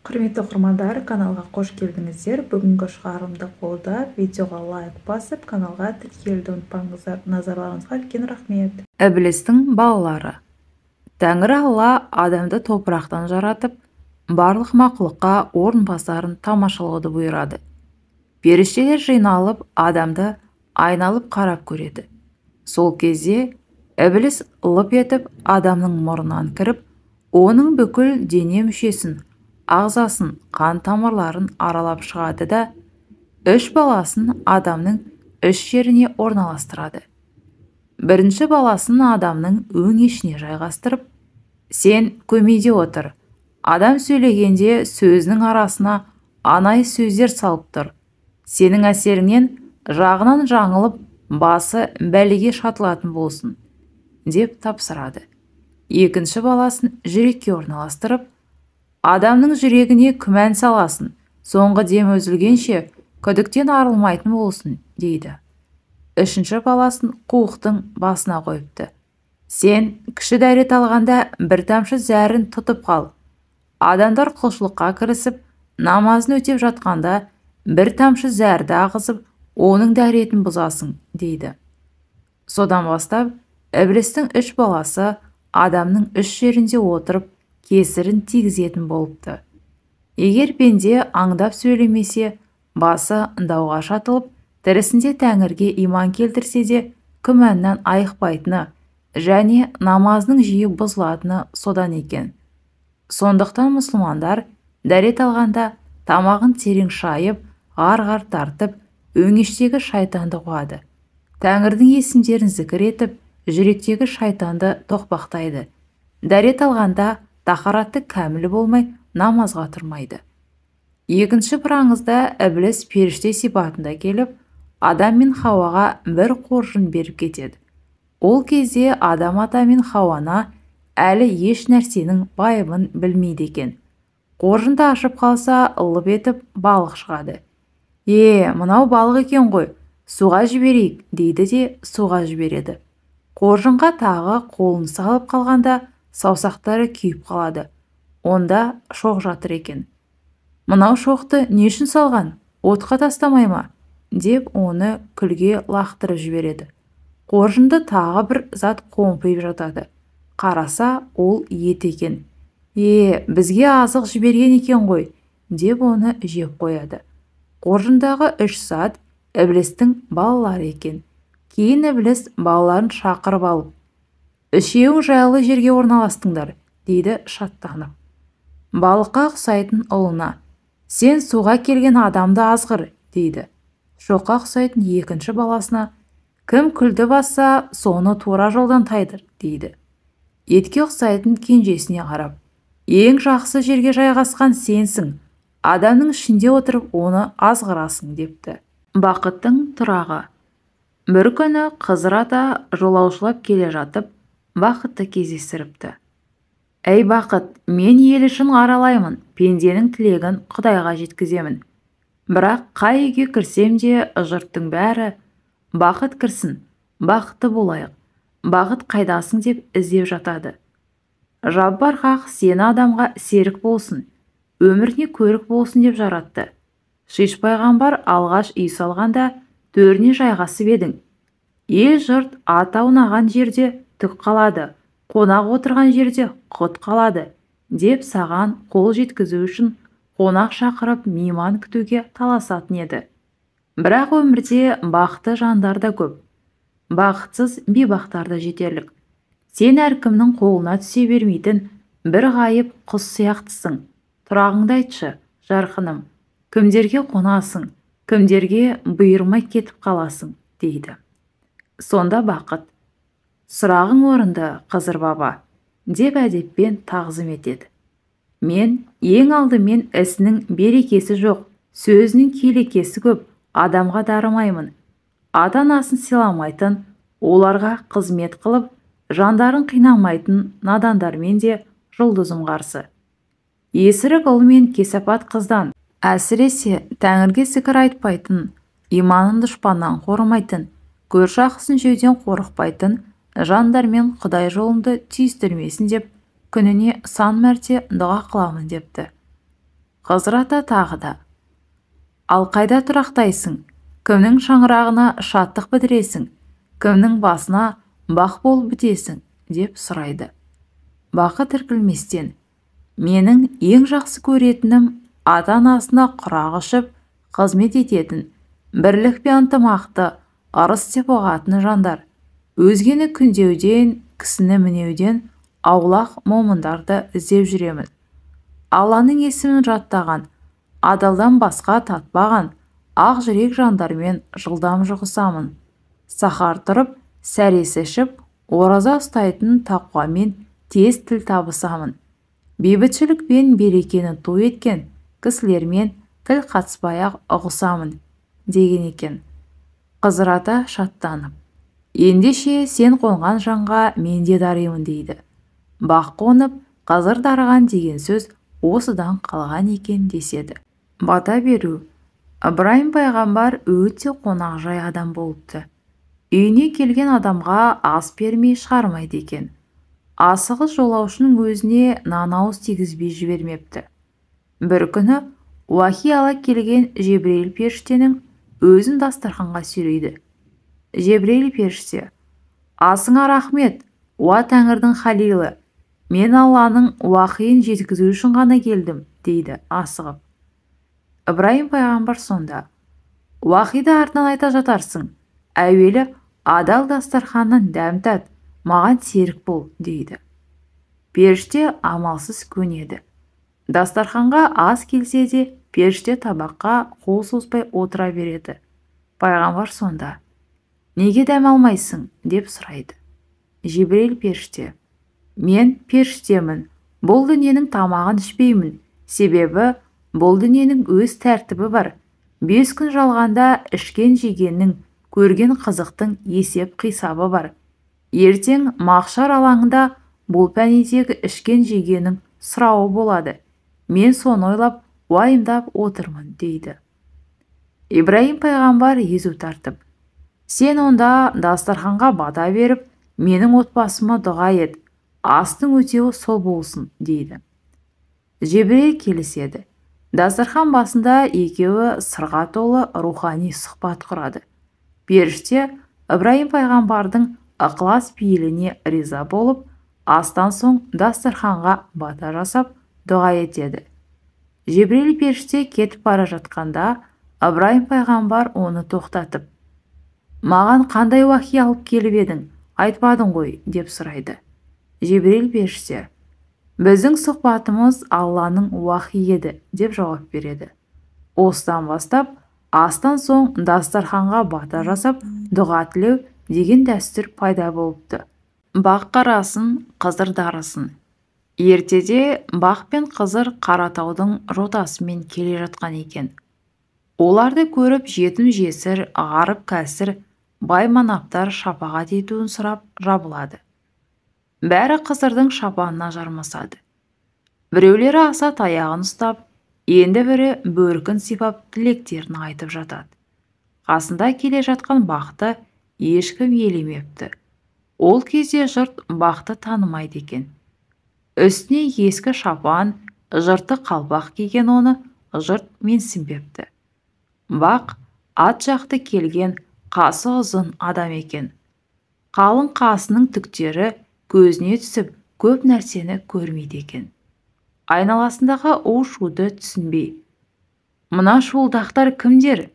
Құрметті оқырмандар, каналға қош келдіңіздер. Бүгінгі шығарылымды қолдап, видеоға лайк басып, каналға тіркелуді ұмытпаңыздар. Назарларыңызға үлкен рахмет. Іблістің балалары. Тәңір Алла адамды топырақтан жаратып, барлық мақұлыққа орынбасарын тамашалауды бұйырады. Періштелер жиналып, адамды айналып қарап көреді. Сол кезде Ібліс лып етіп адамның мұрнынан кіріп, оның бүкіл дене мүшесін, ағзасын, қан тамырларын аралап шығады да, 3 баласын адамның 3 жеріне орналастырады. Бірінші баласын адамның өңешіне жайғастырып, сен көмейде отыр. Адам сөйлегенде сөзінің арасына анай сөздер салып тұр. Сенің әсеріңнен жағынан жаңылып, басы бәлеге шатылатын болсын, деп тапсырады. Екінші баласын жүрекке орналастырып, адамның жүрегіне күмән саласын, соңғы дем үзілгенше күдіктен арылмайтын болсын, дейді. Үшінші баласын қуықтың басына қойыпты. Сен кіші дәрет алғанда бір тамшы зәрін тұтып қал. Адамдар құлшылыққа кірісіп, намазын өтеп жатқанда бір тамшы зәрді ағызып, оның дәретін бұзасың, дейді. Содан бастап, Іблістің 3 баласы адамның 3 жерінде отырып, кесірін тигізетін болыпты. Егер пенде аңдап сөйлемесе, басы дауға шатылып, тірісінде Тәңірге иман келтірсе де, күмәннен айықпайтыны және намазының жиі бұзылатыны содан екен. Сондықтан мұсылмандар дәрет алғанда тамағын терең шайып, ғар-ғар тартып, өңештегі шайтанды қуады. Тәңірдің есімдерін зікір етіп, жүректегі шайтанды тоқпақтайды. Дәрет алғанда тахараты кәміл болмай, намазға тұрмайды. Екінші бір аңызда Ібліс періште сипатында келіп, адам мен Хауаға бір қоржын беріп кетеді. Ол кезде адам ата мен Хауана әлі еш нәрсенің байыбын білмейді екен. Қоржынды ашып қалса, лып етіп балық шығады. Мынау балық екен ғой, суға жіберейік, дейді де суға жібереді. Қоржынға тағы қолын салып қалғанда, саусақтары күйіп қалады. Онда шоқ жатыр екен. Мынау шоқты не үшін салған? Отқа тастамай ма? Деп оны күлге лақтырып жібереді. Қоржынды тағы бір зат қомпиып жатады. Қараса, ол ет екен. Бізге азық жіберген екен ғой, деп оны жеп қояды. Қоржындағы 3 зат Іблістің балалары екен. Кейін Ібліс балаларын шақырып алып, үшеуің жайлы жерге орналастыңдар, дейді шаттанып. Балыққа ұқсайтын ұлына, сен суға келген адамды азғыр, дейді. Шоққа ұқсайтын екінші баласына, кім күлді басса, соны тура жолдан тайдыр, дейді. Етке ұқсайтын кенжесіне қарап, ең жақсы жерге жайғасқан сенсің, адамның ішінде отырып оны азғырасың, депті. Бақыттың тұрағы. Бір күні Қызыр ата жолаушылап келе жатып, Бақытты кездестіріпті. Әй Бақыт, мен ел үшін аралаймын, пенденің тілегін Құдайға жеткіземін. Бірақ қай үйге кірсем де жұрттың бәрі, Бақыт кірсін, бақытты болайық, Бақыт қайдасың деп іздеп жатады. Жаббар хақ сені адамға серік болсын, өміріне көрік болсын деп жаратты. Шиш пайғамбар алғаш үй салғанда төріне жайғасып едің. Ел жұрт ат аунаған жерде түк қалады, қонақ отырған жерде құт қалады, деп саған қол жеткізу үшін қонақ шақырып мейман күтуге таласатын еді. Бірақ өмірде бақытты жандар да көп, бақытсыз бейбақтар да жетерлік. Сен әркімнің қолына түсе бермейтін бір ғайып құс сияқтысың. Тұрағыңды айтшы, жарқыным, кімдерге қонасың, кімдерге бұйырмай кетіп қаласың, дейді. Сонда Бақыт, сұрағың орынды, Қызыр баба, деп әдеппен тағзым етеді. Мен ең алдымен ісінің берекесі жоқ, сөзінің келекесі көп адамға дарымаймын. Ата-анасын сыйламайтын, оларға қызмет қылып, жандарын қинамайтын надандармен де жұлдызым қарсы. Есірік ұл мен кесапат қыздан, әсіресе Тәңірге зікір айтпайтын, иманын дұшпаннан қорымайтын, көрші ақысын жеуден қорықпайтын жандармен Құдай жолымды түйістірмесін деп, күніне сан мәрте дұға қыламын, депті. Хызыр ата тағы да: «Ал қайда тұрақтайсың? Кімнің шаңырағына шаттық бітіресің? Кімнің басына бақ болып бітесің?» деп сұрайды. Бақыт іркілместен: «Менің ең жақсы көретінім ата-анасына құрақ ұшып қызмет ететін, бірлік пен ынтымақты ырыс деп ұғатын жандар, өзгені күндеуден, кісіні мінеуден аулақ момындарды іздеп жүремін. Алланың есімін жаттаған, адалдан басқа татпаған ақ жүрек жандармен жылдам жұғысамын. Сахар тұрып, сәресі ішіп, ораза ұстайтын тақуамен тез тіл табысамын. Бейбітшілік пен берекені ту еткен кісілермен тіл қатыспай-ақ ұғысамын» деген екен. Хызыр ата шаттанып: «Ендеше сен қонған жанға мен де даримын» дейді. Бақ қонып, Хызыр дарыған деген сөз осыдан қалған екен деседі. Бата беру. Ибраһим пайғамбар өте қонақжай адам болыпты. Үйіне келген адамға ас бермей шығармайды екен. Асығыс жолаушының өзіне нан ауыз тигізбей жібермепті. Бір күні уахи ала келген Жебірейіл періштенің өзін дастарханға сүйрейді. Жебірейіл періште: «Асыңа рахмет, уа Тәңірдің халилы, мен Алланың уахиын жеткізу үшін ғана келдім» дейді асығып. Ибраһим пайғамбар сонда: «Уахиды артынан айта жатарсың, әуелі адал дастарханнан дәм тат, маған серік бол» дейді. Періште амалсыз көнеді. Дастарханға ас келсе де, періште табаққа қол созбай отыра береді. Пайғамбар сонда: «Неге дәм алмайсың?» деп сұрайды. Жебірейіл періште: «Мен періштемін, бұл дүниенің тамағын ішпеймін, себебі бұл дүниенің өз тәртібі бар. 5 күн жалғанда ішкен жегеннің, көрген қызықтың есеп қисабы бар. Ертең махшар алаңында бұл пәнидегі ішкен жегенің сұрауы болады. Мен соны ойлап, уайымдап отырмын» дейді. Ибраһим пайғамбар езу тартып: «Сен онда дастарханға бата беріп, менің отбасыма дұға ет, астың өтеуі сол болсын» дейді. Жебірейіл келіседі. Дастархан басында екеуі сырға толы рухани сұхбат құрады. Періште Ибраһим пайғамбардың ықылас пейіліне риза болып, астан соң дастарханға бата жасап, дұға етеді. Жебірейіл періште кетіп бара жатқанда, Ибраһим пайғамбар оны тоқтатып: «Маған қандай уахи алып келіп едің, айтпадың ғой» деп сұрайды. Жебірейіл періште: «Біздің сұхбатымыз Алланың уахи еді» деп жауап береді. Осыдан бастап, астан соң дастарханға бата жасап, дұға тілеу деген дәстүр пайда болыпты. Бақ қарасын, Хызыр дарысын. Ертеде Бақ пен Хызыр Қаратаудың жотасымен келе жатқан екен. Оларды көріп жетім-жесір, ғарып-кәсір, бай-манаптар шапағат етуін сұрап жабылады. Бәрі Хызырдың шапанына жармасады. Біреулері аса таяғын ұстап, енді бірі бөркін сипап тілектерін айтып жатады. Қасында келе жатқан Бақты ешкім елемепті. Ол кезде жұрт Бақты танымайды екен. Үстіне ескі шапан, жырты қалпақ киген оны жұрт менсінбепті. Бақ ат жақты келген қасы ұзын адам екен. Қалың қасының түктері көзіне түсіп, көп нәрсені көрмейді екен. Айналасындағы у-шуды түсінбей: «Мына шуылдақтар кімдер?»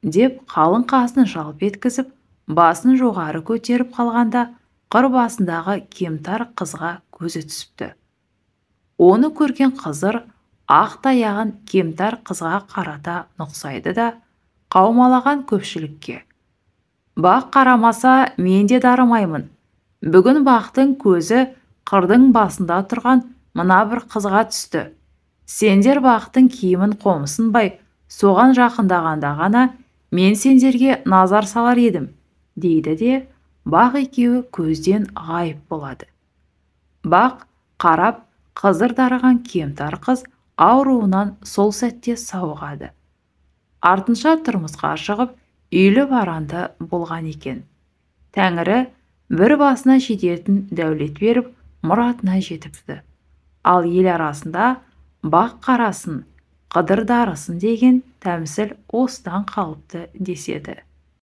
деп қалың қасын жалп еткізіп, басын жоғары көтеріп қалғанда, қыр басындағы кемтар қызға көзі түсіпті. Оны көрген Хызыр ақ таяғын кемтар қызға қарата нұқсайды да, қаумалаған көпшілікке: «Бақ қарамаса мен де дарымаймын. Бүгін Бақтың көзі қырдың басында тұрған мына бір қызға түсті. Сендер Бақтың киімін қомсынбай, соған жақындағанда ғана мен сендерге назар салар едім» дейді де, Бақ екеуі көзден ғайып болады. Бақ қарап, Хызыр дарыған кемтар қыз ауруынан сол сәтте сауығады. Артынша тұрмысқа шығып, үйлі баранды болған екен. Тәңірі бір басына жететін дәулет беріп, мұратына жетіпті. Ал ел арасында Бақ қарасын, қыдыр дарысын деген тәмсіл осыдан қалыпты деседі.